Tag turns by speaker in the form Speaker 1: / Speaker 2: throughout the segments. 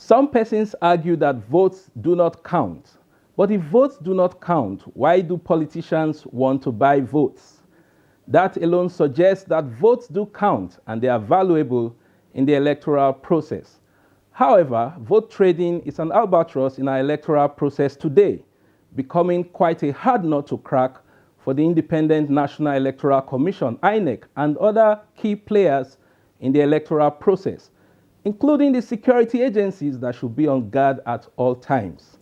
Speaker 1: Some persons argue that votes do not count. But if votes do not count, why do politicians want to buy votes? That alone suggests that votes do count and they are valuable in the electoral process. However, vote trading is an albatross in our electoral process today, becoming quite a hard nut to crack for the Independent National Electoral Commission, INEC, and other key players in the electoral process, including the security agencies that should be on guard at all times.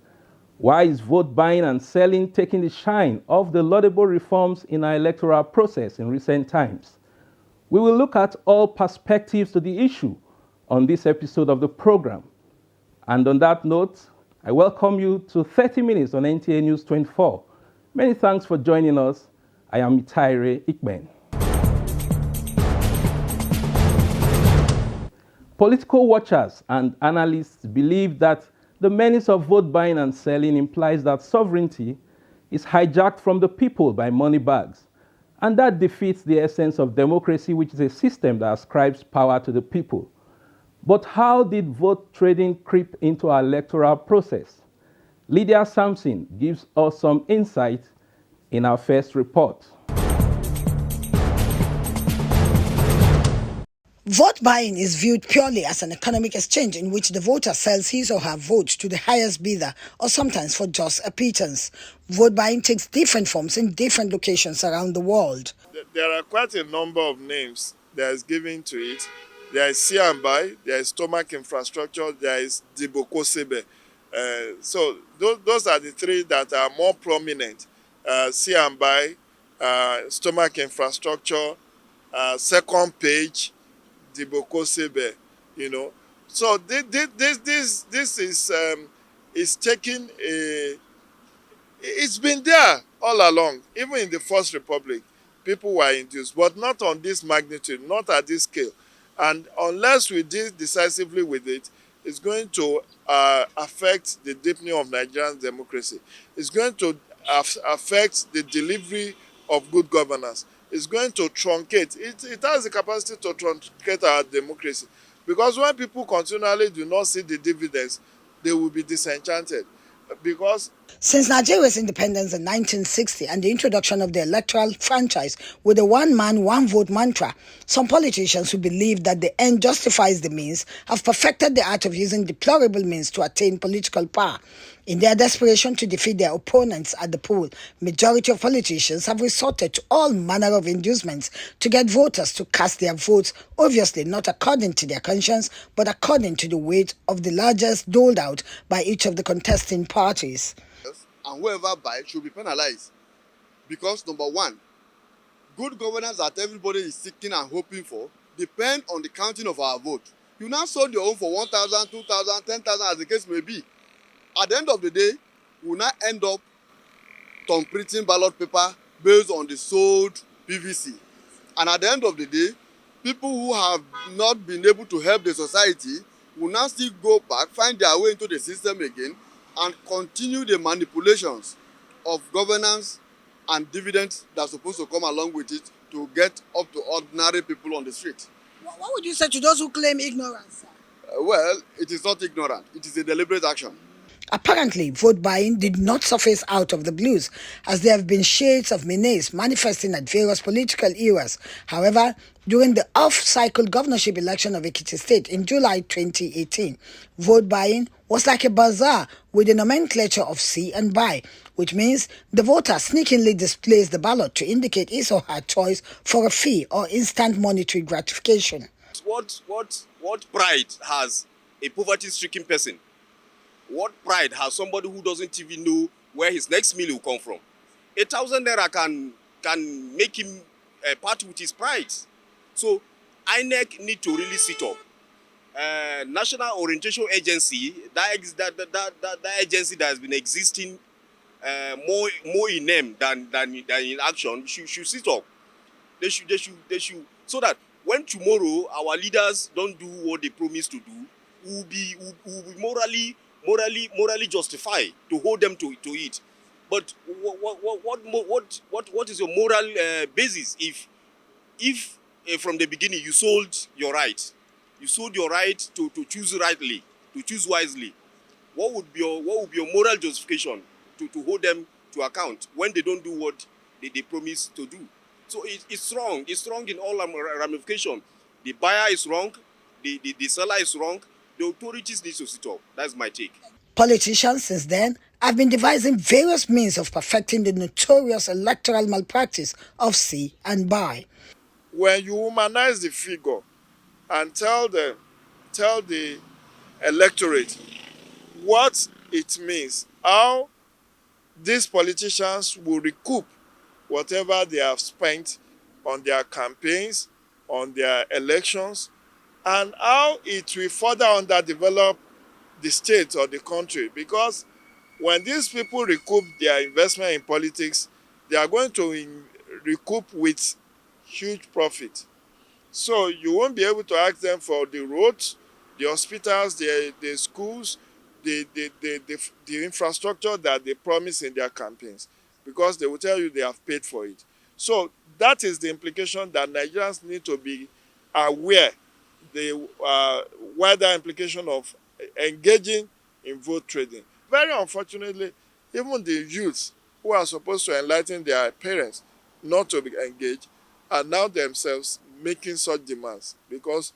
Speaker 1: Why is vote buying and selling taking the shine off the laudable reforms in our electoral process in recent times? We will look at all perspectives to the issue on this episode of the program. And on that note, I welcome you to 30 Minutes on NTA News 24. Many thanks for joining us. I am Itaire Ikben. Political watchers and analysts believe that the menace of vote buying and selling implies that sovereignty is hijacked from the people by money bags, and that defeats the essence of democracy, which is a system that ascribes power to the people. But how did vote trading creep into our electoral process? Lydia Sampson gives us some insight in our first report.
Speaker 2: Vote buying is viewed purely as an economic exchange in which the voter sells his or her vote to the highest bidder, or sometimes for just a pittance. Vote buying takes different forms in different locations around the world.
Speaker 3: There are quite a number of names that is given to it. There is Siambai, there is Stomach Infrastructure, there is Dibokosebe. So those are the three that are more prominent. Siambai, Stomach Infrastructure, Second Page, Dibokosebe, So this is taking it's been there all along. Even in the First Republic, people were induced, but not on this magnitude, not at this scale. And unless we deal decisively with it, it's going to affect the deepening of Nigerian democracy. It's going to affect the delivery of good governance. It's going to truncate. It has the capacity to truncate our democracy. Because when people continually do not see the dividends, they will be disenchanted. Because
Speaker 2: since Nigeria's independence in 1960 and the introduction of the electoral franchise with the one-man, one-vote mantra, some politicians who believe that the end justifies the means have perfected the art of using deplorable means to attain political power. In their desperation to defeat their opponents at the poll, majority of politicians have resorted to all manner of inducements to get voters to cast their votes, obviously not according to their conscience, but according to the weight of the largesse doled out by each of the contesting parties.
Speaker 4: And whoever buys should be penalized. Because number one, good governance that everybody is seeking and hoping for depend on the counting of our vote. You now sold your own for 1,000, 2,000, 10,000 as the case may be. At the end of the day, we will now end up printing ballot paper based on the sold PVC. And at the end of the day, people who have not been able to help the society will now still go back, find their way into the system again, and continue the manipulations of governance and dividends that are supposed to come along with it to get up to ordinary people on the street.
Speaker 2: What would you say to those who claim ignorance, sir?
Speaker 4: Well, it is not ignorant. It is a deliberate action.
Speaker 2: Apparently, vote buying did not surface out of the blues, as there have been shades of menace manifesting at various political eras. However, during the off-cycle governorship election of Ekiti State in July 2018, vote buying was like a bazaar with the nomenclature of see and buy, which means the voter sneakingly displays the ballot to indicate his or her choice for a fee or instant monetary gratification.
Speaker 5: What pride has a poverty-stricken person? What pride has somebody who doesn't even know where his next meal will come from? 1,000 naira can make him part with his pride. So INEC need to really sit up. National Orientation Agency, that agency that has been existing more in name than in action, should sit up. They should, so that when tomorrow our leaders don't do what they promise to do, we'll be morally justified to hold them to it. But what is your moral basis if from the beginning you sold your right to choose rightly? to choose wisely. What would be your moral justification to hold them to account when they don't do what they promise to do? So it's wrong. It's wrong in all ramifications. The buyer is wrong. The seller is wrong. The authorities need to sit up. That's my take.
Speaker 2: Politicians since then have been devising various means of perfecting the notorious electoral malpractice of see and buy.
Speaker 3: When you humanize the figure and tell the electorate what it means, how these politicians will recoup whatever they have spent on their campaigns, on their elections, and how it will further underdevelop the state or the country. Because when these people recoup their investment in politics, they are going to recoup with huge profit. So you won't be able to ask them for the roads, the hospitals, the schools, the infrastructure that they promise in their campaigns, because they will tell you they have paid for it. So that is the implication that Nigerians need to be aware, the wider implication of engaging in vote trading. Very unfortunately, even the youths who are supposed to enlighten their parents not to be engaged are now themselves making such demands, because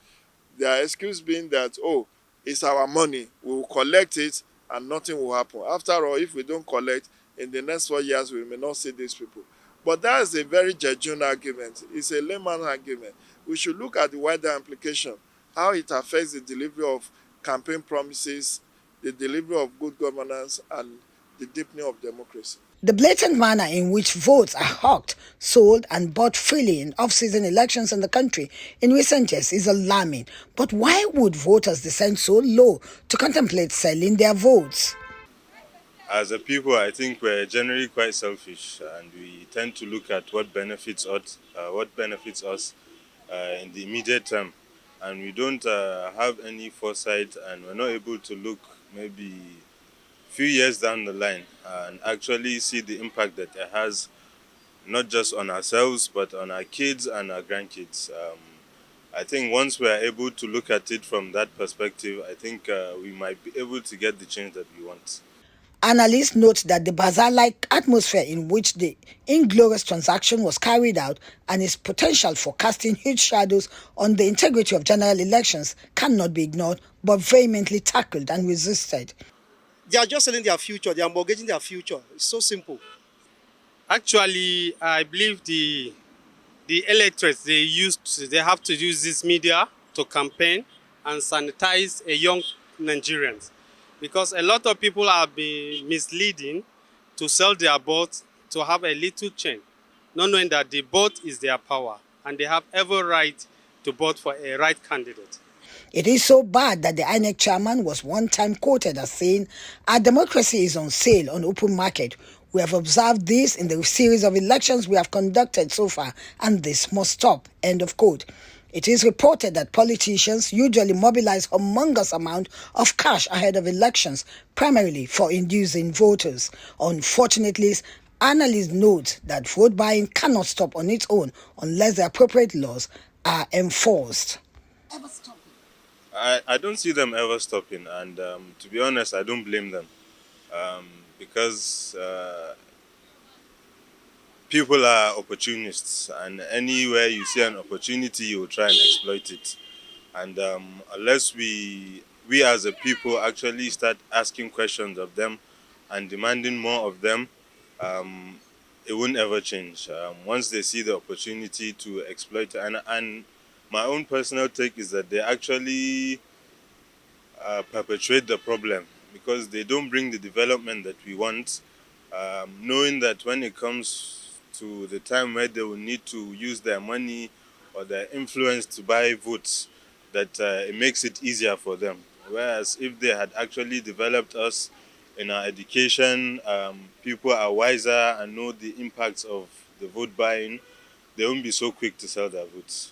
Speaker 3: their excuse being that, oh, it's our money, we will collect it and nothing will happen. After all, if we don't collect, in the next 4 years, we may not see these people. But that is a very genuine argument. It's a layman argument. We should look at the wider implication, how it affects the delivery of campaign promises, the delivery of good governance, and the deepening of democracy.
Speaker 2: The blatant manner in which votes are hawked, sold and bought freely in off-season elections in the country in recent years is alarming. But why would voters descend so low to contemplate selling their votes?
Speaker 6: As a people, I think we're generally quite selfish, and we tend to look at what benefits us in the immediate term, and we don't have any foresight, and we're not able to look maybe few years down the line and actually see the impact that it has, not just on ourselves but on our kids and our grandkids. I think once we are able to look at it from that perspective, I think we might be able to get the change that we want.
Speaker 2: Analysts note that the bazaar-like atmosphere in which the inglorious transaction was carried out and its potential for casting huge shadows on the integrity of general elections cannot be ignored but vehemently tackled and resisted.
Speaker 7: They are just selling their future. They are mortgaging their future. It's so simple.
Speaker 8: Actually, I believe the electorates, they have to use this media to campaign and sanitize a young Nigerians, because a lot of people have been misleading to sell their votes to have a little change, not knowing that the vote is their power and they have every right to vote for a right candidate.
Speaker 2: It is so bad that the INEC chairman was one time quoted as saying, "Our democracy is on sale on open market. We have observed this in the series of elections we have conducted so far, and this must stop." End of quote. It is reported that politicians usually mobilize humongous amount of cash ahead of elections, primarily for inducing voters. Unfortunately, analysts note that vote buying cannot stop on its own unless the appropriate laws are enforced.
Speaker 6: I don't see them ever stopping, and to be honest, I don't blame them, because people are opportunists, and anywhere you see an opportunity, you will try and exploit it. And unless we as a people actually start asking questions of them and demanding more of them, it won't ever change. Once they see the opportunity to exploit it, and my own personal take is that they actually perpetuate the problem, because they don't bring the development that we want, knowing that when it comes to the time where they will need to use their money or their influence to buy votes, that it makes it easier for them. Whereas if they had actually developed us in our education, people are wiser and know the impacts of the vote buying, they won't be so quick to sell their votes.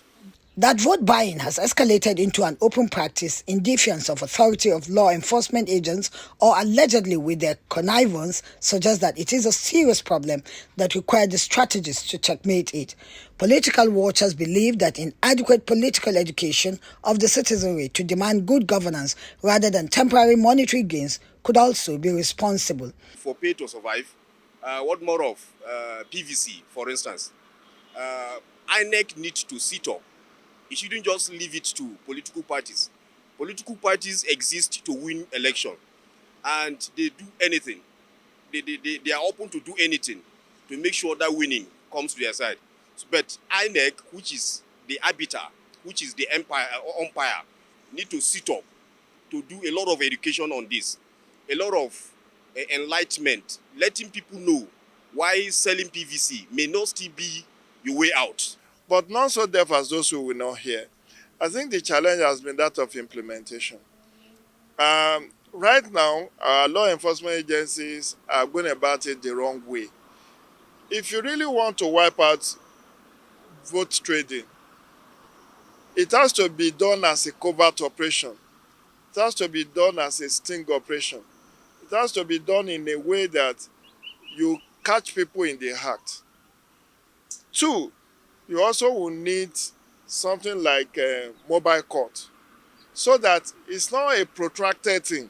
Speaker 2: That vote buying has escalated into an open practice in defiance of authority of law enforcement agents or allegedly with their connivance suggests that it is a serious problem that requires the strategies to checkmate it. Political watchers believe that inadequate political education of the citizenry to demand good governance rather than temporary monetary gains could also be responsible.
Speaker 5: For pay to survive, what more of PVC, for instance? INEC needs to sit up. It shouldn't just leave it to political parties. Political parties exist to win election, and they do anything. They are open to do anything to make sure that winning comes to their side. But INEC, which is the arbiter, which is the umpire, need to sit up to do a lot of education on this, a lot of enlightenment, letting people know why selling PVC may not still be the way out.
Speaker 3: But not so deaf as those who will not hear. I think the challenge has been that of implementation. Right now, our law enforcement agencies are going about it the wrong way. If you really want to wipe out vote trading, it has to be done as a covert operation. It has to be done as a sting operation. It has to be done in a way that you catch people in the act. 2, you also will need something like a mobile court so that it's not a protracted thing.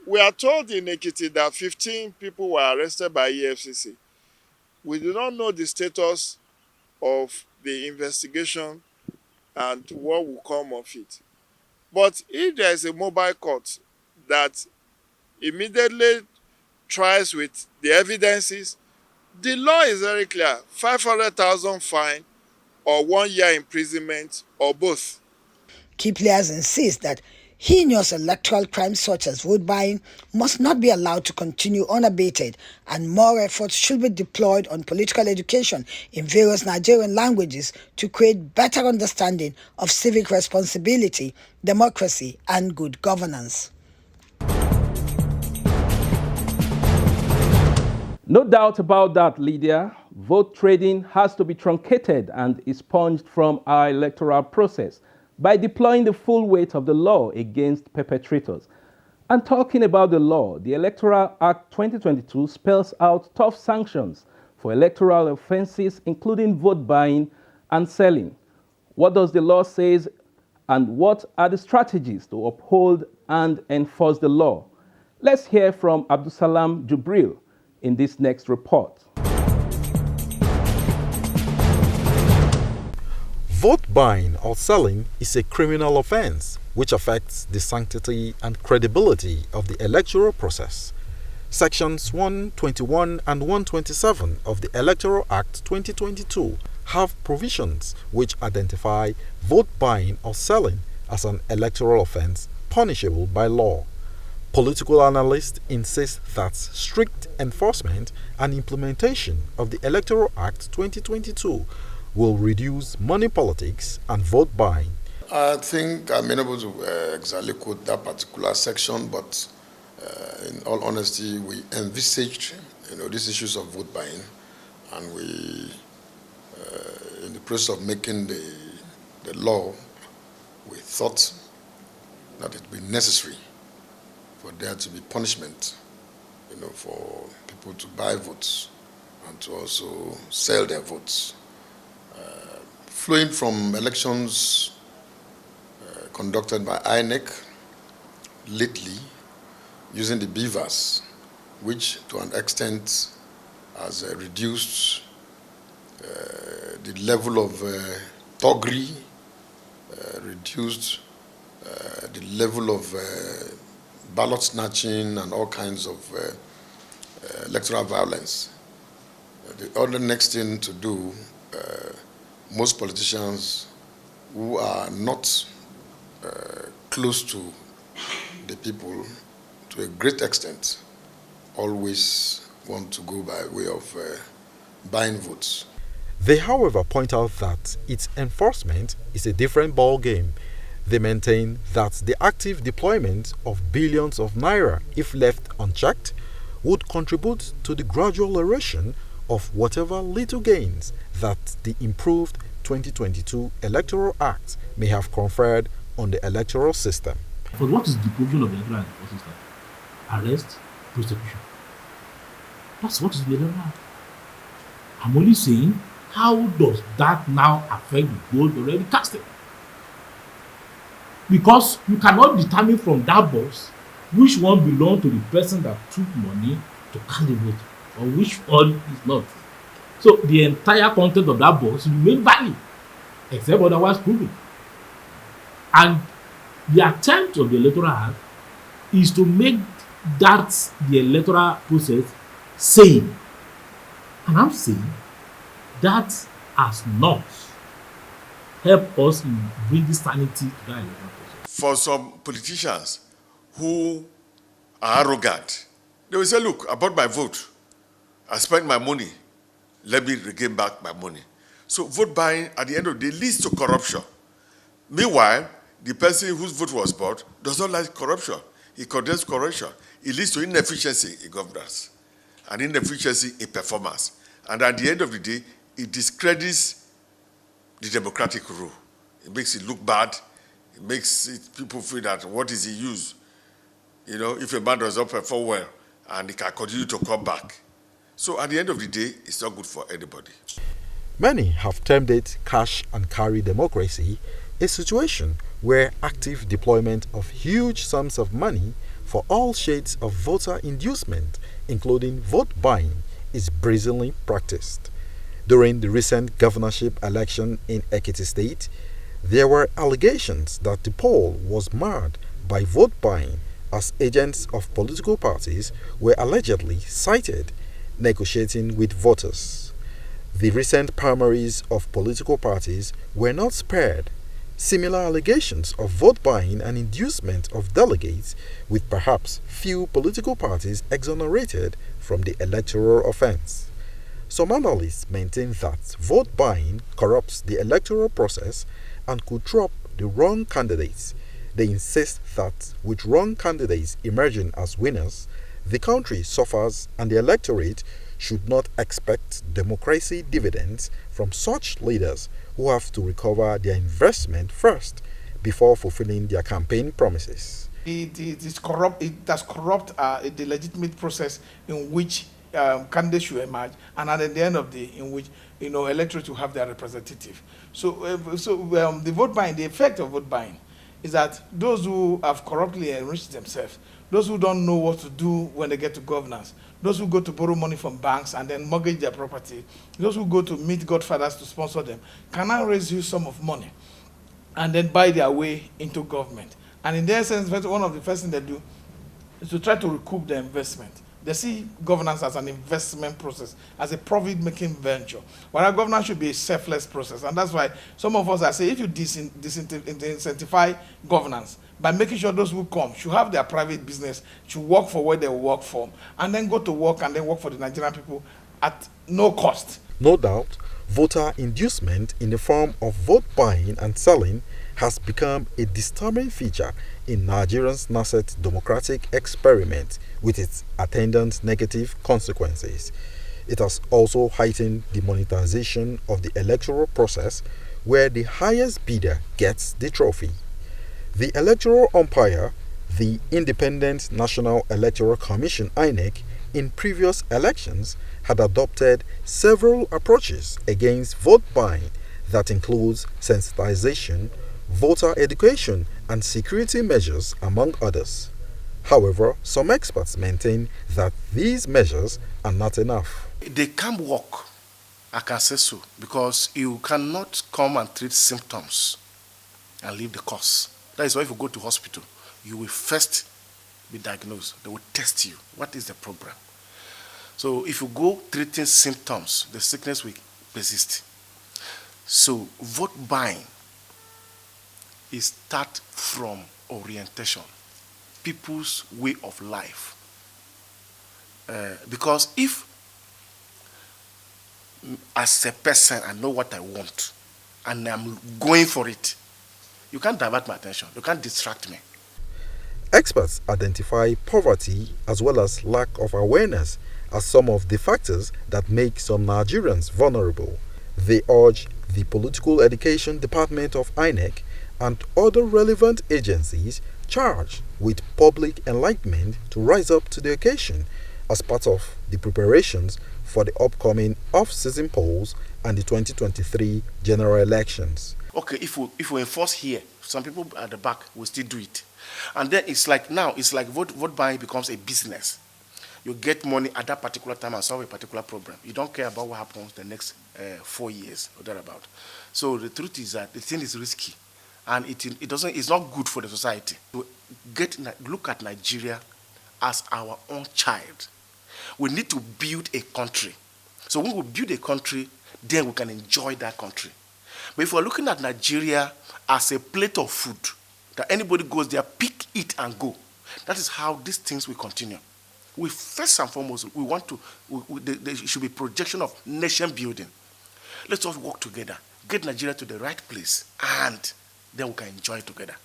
Speaker 3: We are told in Ekiti that 15 people were arrested by EFCC. We do not know the status of the investigation and what will come of it. But if there is a mobile court that immediately tries with the evidences, the law is very clear: 500,000 fine or 1 year imprisonment or both.
Speaker 2: Key players insist that heinous electoral crimes such as vote buying must not be allowed to continue unabated, and more efforts should be deployed on political education in various Nigerian languages to create better understanding of civic responsibility, democracy, and good governance.
Speaker 1: No doubt about that, Lydia. Vote trading has to be truncated and expunged from our electoral process by deploying the full weight of the law against perpetrators. And talking about the law, the Electoral Act 2022 spells out tough sanctions for electoral offenses, including vote buying and selling. What does the law say, and what are the strategies to uphold and enforce the law? Let's hear from Abdusalam Jubril in this next report.
Speaker 9: Vote buying or selling is a criminal offense which affects the sanctity and credibility of the electoral process. Sections 121 and 127 of the Electoral Act 2022 have provisions which identify vote buying or selling as an electoral offense punishable by law. Political analysts insist that strict enforcement and implementation of the Electoral Act 2022 will reduce money politics and vote buying.
Speaker 10: I think I'm unable to exactly quote that particular section, but in all honesty, we envisaged these issues of vote buying, and we, in the process of making the law, we thought that it would be necessary for there to be punishment, for people to buy votes and to also sell their votes. Flowing from elections conducted by INEC lately, using the BVAS, which to an extent has reduced the level of thuggery, reduced the level of ballot snatching and all kinds of electoral violence. The other next thing to do, most politicians who are not close to the people to a great extent always want to go by way of buying votes.
Speaker 9: They, however, point out that its enforcement is a different ballgame. They maintain that the active deployment of billions of naira, if left unchecked, would contribute to the gradual erosion of whatever little gains that the improved 2022 Electoral Act may have conferred on the electoral system.
Speaker 11: But what is the provision of the electoral system? Arrest, prosecution. That's what is the electoral act. I'm only saying, how does that now affect the vote already casted? Because you cannot determine from that box which one belongs to the person that took money to cast the vote, or which one is not. So the entire content of that box will remain valid, except otherwise proven. And the attempt of the Electoral Act is to make that the electoral process sane. And I'm saying that has not helped us in bringing sanity to that electoral process.
Speaker 10: For some politicians who are arrogant, they will say, look, I bought my vote. I spent my money. Let me regain back my money. So vote buying, at the end of the day, leads to corruption. Meanwhile, the person whose vote was bought does not like corruption. He condemns corruption. It leads to inefficiency in governance and inefficiency in performance. And at the end of the day, it discredits the democratic rule. It makes it look bad. It makes people feel that what is the use? You know, if a man does not perform well and he can continue to come back. So at the end of the day, it's not good for anybody.
Speaker 9: Many have termed it cash and carry democracy, a situation where active deployment of huge sums of money for all shades of voter inducement, including vote buying, is brazenly practiced. During the recent governorship election in Ekiti State, there were allegations that the poll was marred by vote buying, as agents of political parties were allegedly cited negotiating with voters. The recent primaries of political parties were not spared similar allegations of vote buying and inducement of delegates, with perhaps few political parties exonerated from the electoral offense. Some analysts maintain that vote buying corrupts the electoral process and could drop the wrong candidates. They insist that with wrong candidates emerging as winners, the country suffers and the electorate should not expect democracy dividends from such leaders who have to recover their investment first before fulfilling their campaign promises.
Speaker 12: It is corrupt. It does corrupt the legitimate process in which candidates should emerge, and at the end of the day, in which electorate will have their representative. So, the vote buying, the effect of vote buying, is that those who have corruptly enriched themselves, those who don't know what to do when they get to governance, those who go to borrow money from banks and then mortgage their property, those who go to meet godfathers to sponsor them, can now raise huge sum of money and then buy their way into government. And in their sense, one of the first things they do is to try to recoup their investment. They see governance as an investment process, as a profit-making venture. Whereas governance should be a selfless process. And that's why some of us are saying, if you disincentivize governance by making sure those who come should have their private business, should work for where they work for, and then go to work and then work for the Nigerian people at no cost.
Speaker 9: No doubt, voter inducement in the form of vote buying and selling has become a disturbing feature in Nigeria's nascent democratic experiment, with its attendant negative consequences. It has also heightened the monetization of the electoral process, where the highest bidder gets the trophy. The electoral umpire, the Independent National Electoral Commission (INEC), in previous elections had adopted several approaches against vote buying that includes sensitization, voter education, and security measures, among others. However, some experts maintain that these measures are not enough.
Speaker 13: They can't work, I can say so, because you cannot come and treat symptoms and leave the cause. That is why if you go to hospital, you will first be diagnosed. They will test you. What is the problem? So if you go treating symptoms, the sickness will persist. So vote buying is start from orientation, people's way of life. Because if, as a person, I know what I want, and I'm going for it, you can't divert my attention, you can't distract me.
Speaker 9: Experts identify poverty as well as lack of awareness as some of the factors that make some Nigerians vulnerable. They urge the Political Education Department of INEC, and other relevant agencies charged with public enlightenment to rise up to the occasion as part of the preparations for the upcoming off-season polls and the 2023 general elections.
Speaker 13: Okay, if we enforce here, some people at the back will still do it. And then it's like vote buying becomes a business. You get money at that particular time and solve a particular problem. You don't care about what happens the next 4 years or thereabout. So the truth is that the thing is risky, and it's not good for the society. To look at Nigeria as our own child. We need to build a country. So when we build a country, then we can enjoy that country. But if we're looking at Nigeria as a plate of food, that anybody goes there, pick it and go, that is how these things will continue. We first and foremost, we want to, there should be projection of nation building. Let's all work together, get Nigeria to the right place, and then we can enjoy it together.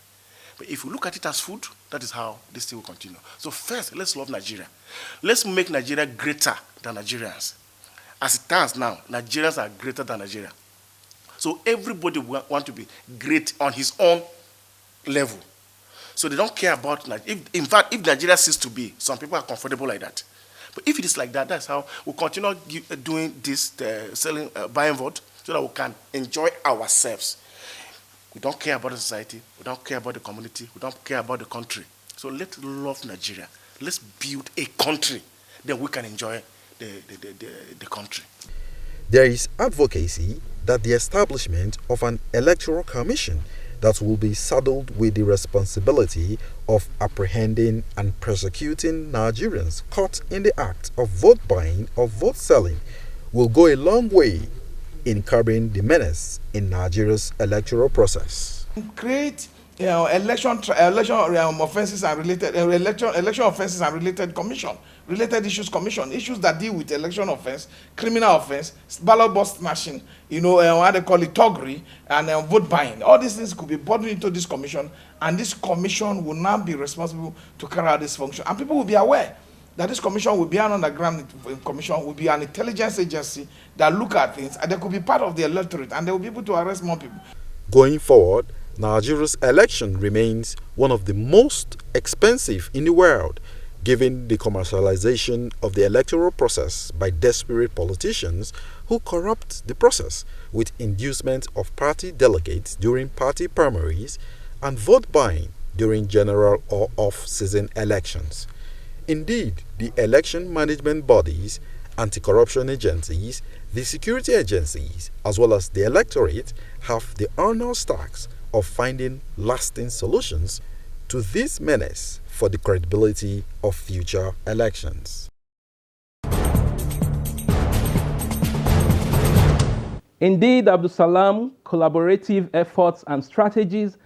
Speaker 13: But if we look at it as food, that is how this thing will continue. So first, let's love Nigeria. Let's make Nigeria greater than Nigerians. As it stands now, Nigerians are greater than Nigeria. So everybody want to be great on his own level. So they don't care about Nigeria. In fact, if Nigeria ceases to be, some people are comfortable like that. But if it is like that, that's how we'll continue doing this, buying vote, so that we can enjoy ourselves. We don't care about the society. We don't care about the community. We don't care about the country. So let's love Nigeria. Let's build a country. Then we can enjoy the country.
Speaker 9: There is advocacy that the establishment of an electoral commission that will be saddled with the responsibility of apprehending and prosecuting Nigerians caught in the act of vote buying or vote selling will go a long way in curbing the menace in Nigeria's electoral process.
Speaker 12: Create election offences and related election offences and related issues commission, issues that deal with election offence, criminal offence, ballot box smashing, what they call it, thuggery, and vote buying. All these things could be brought into this commission, and this commission will now be responsible to carry out this function. And people will be aware that this commission will be an underground commission, will be an intelligence agency that look at things, and they could be part of the electorate, and they will be able to arrest more people.
Speaker 9: Going forward, Nigeria's election remains one of the most expensive in the world, given the commercialization of the electoral process by desperate politicians who corrupt the process with inducement of party delegates during party primaries and vote buying during general or off-season elections. Indeed, the election management bodies, anti-corruption agencies, the security agencies, as well as the electorate have the onerous task of finding lasting solutions to this menace for the credibility of future elections.
Speaker 1: Indeed, Abdul Salam, collaborative efforts and strategies,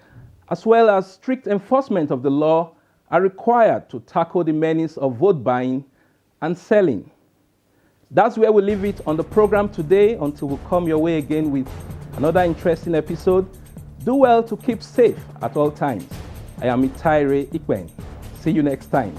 Speaker 1: as well as strict enforcement of the law, are required to tackle the menace of vote buying and selling. That's where we leave it on the program today until we come your way again with another interesting episode. Do well to keep safe at all times. I am Itaire Ikwen. See you next time.